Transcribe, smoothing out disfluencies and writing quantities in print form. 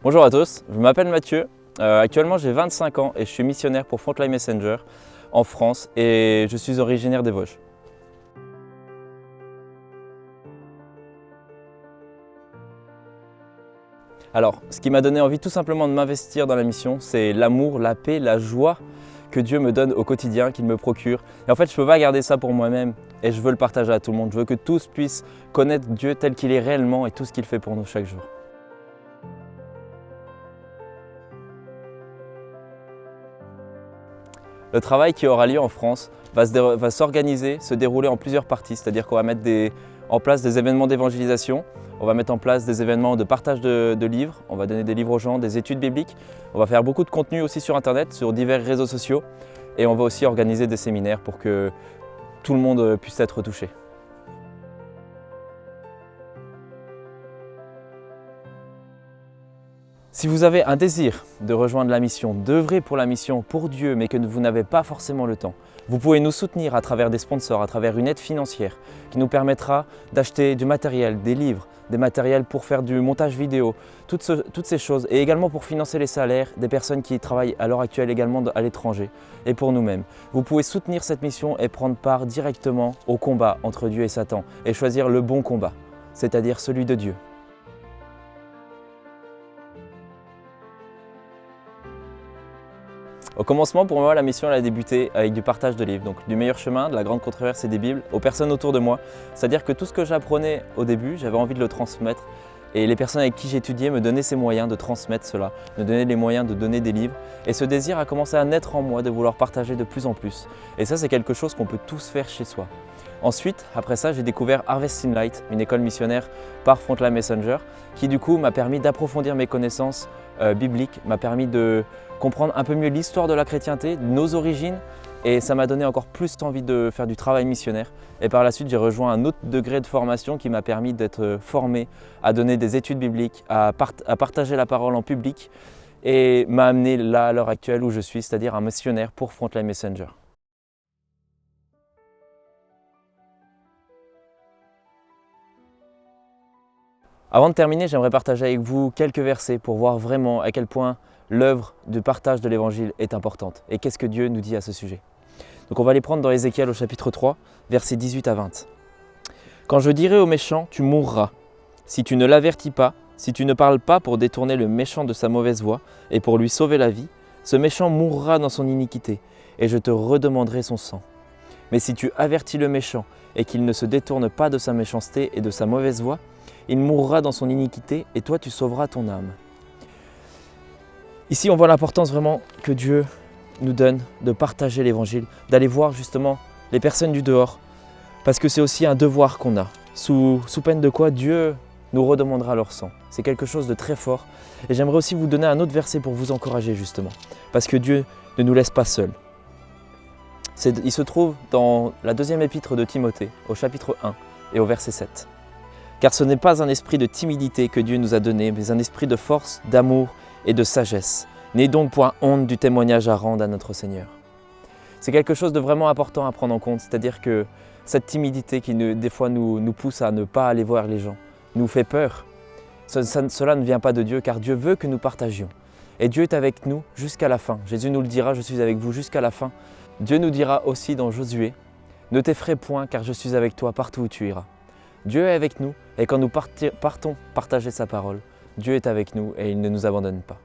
Bonjour à tous, je m'appelle Mathieu, actuellement j'ai 25 ans et je suis missionnaire pour Frontline Messenger en France et je suis originaire des Vosges. Alors, ce qui m'a donné envie tout simplement de m'investir dans la mission, c'est l'amour, la paix, la joie que Dieu me donne au quotidien, qu'il me procure. Et en fait, je ne peux pas garder ça pour moi-même et je veux le partager à tout le monde. Je veux que tous puissent connaître Dieu tel qu'il est réellement et tout ce qu'il fait pour nous chaque jour. Le travail qui aura lieu en France va s'organiser, se dérouler en plusieurs parties, c'est-à-dire qu'on va mettre en place des événements d'évangélisation, on va mettre en place des événements de partage de livres, on va donner des livres aux gens, des études bibliques, on va faire beaucoup de contenu aussi sur Internet, sur divers réseaux sociaux et on va aussi organiser des séminaires pour que tout le monde puisse être touché. Si vous avez un désir de rejoindre la mission, d'œuvrer pour la mission, pour Dieu, mais que vous n'avez pas forcément le temps, vous pouvez nous soutenir à travers des sponsors, à travers une aide financière qui nous permettra d'acheter du matériel, des livres, des matériels pour faire du montage vidéo, toutes ces choses, et également pour financer les salaires des personnes qui travaillent à l'heure actuelle également à l'étranger et pour nous-mêmes. Vous pouvez soutenir cette mission et prendre part directement au combat entre Dieu et Satan et choisir le bon combat, c'est-à-dire celui de Dieu. Au commencement, pour moi, la mission elle a débuté avec du partage de livres, donc du meilleur chemin, de la grande controverse et des Bibles aux personnes autour de moi. C'est-à-dire que tout ce que j'apprenais au début, j'avais envie de le transmettre et les personnes avec qui j'étudiais me donnaient ces moyens de transmettre cela, me donnaient les moyens de donner des livres et ce désir a commencé à naître en moi de vouloir partager de plus en plus. Et ça, c'est quelque chose qu'on peut tous faire chez soi. Ensuite, après ça, j'ai découvert Harvest in Light, une école missionnaire par Frontline Messenger, qui du coup m'a permis d'approfondir mes connaissances bibliques, m'a permis de comprendre un peu mieux l'histoire de la chrétienté, nos origines, et ça m'a donné encore plus envie de faire du travail missionnaire. Et par la suite, j'ai rejoint un autre degré de formation qui m'a permis d'être formé à donner des études bibliques, à partager la parole en public, et m'a amené là à l'heure actuelle où je suis, c'est-à-dire un missionnaire pour Frontline Messenger. Avant de terminer, j'aimerais partager avec vous quelques versets pour voir vraiment à quel point l'œuvre de partage de l'Évangile est importante et qu'est-ce que Dieu nous dit à ce sujet. Donc on va les prendre dans Ézéchiel au chapitre 3, versets 18 à 20. « Quand je dirai au méchant, tu mourras, si tu ne l'avertis pas, si tu ne parles pas pour détourner le méchant de sa mauvaise voie et pour lui sauver la vie, ce méchant mourra dans son iniquité et je te redemanderai son sang. Mais si tu avertis le méchant et qu'il ne se détourne pas de sa méchanceté et de sa mauvaise voie, il mourra dans son iniquité et toi tu sauveras ton âme. » Ici on voit l'importance vraiment que Dieu nous donne de partager l'Évangile, d'aller voir justement les personnes du dehors, parce que c'est aussi un devoir qu'on a, sous peine de quoi Dieu nous redemandera leur sang. C'est quelque chose de très fort et j'aimerais aussi vous donner un autre verset pour vous encourager justement, parce que Dieu ne nous laisse pas seuls. Il se trouve dans la deuxième épître de Timothée, au chapitre 1 et au verset 7. « Car ce n'est pas un esprit de timidité que Dieu nous a donné, mais un esprit de force, d'amour et de sagesse. N'aie donc point honte du témoignage à rendre à notre Seigneur. » C'est quelque chose de vraiment important à prendre en compte, c'est-à-dire que cette timidité qui des fois nous pousse à ne pas aller voir les gens, nous fait peur. Cela ne vient pas de Dieu, car Dieu veut que nous partagions. Et Dieu est avec nous jusqu'à la fin. Jésus nous le dira, je suis avec vous jusqu'à la fin. Dieu nous dira aussi dans Josué, « Ne t'effraie point, car je suis avec toi partout où tu iras. » Dieu est avec nous et quand nous partons partager sa parole, Dieu est avec nous et il ne nous abandonne pas.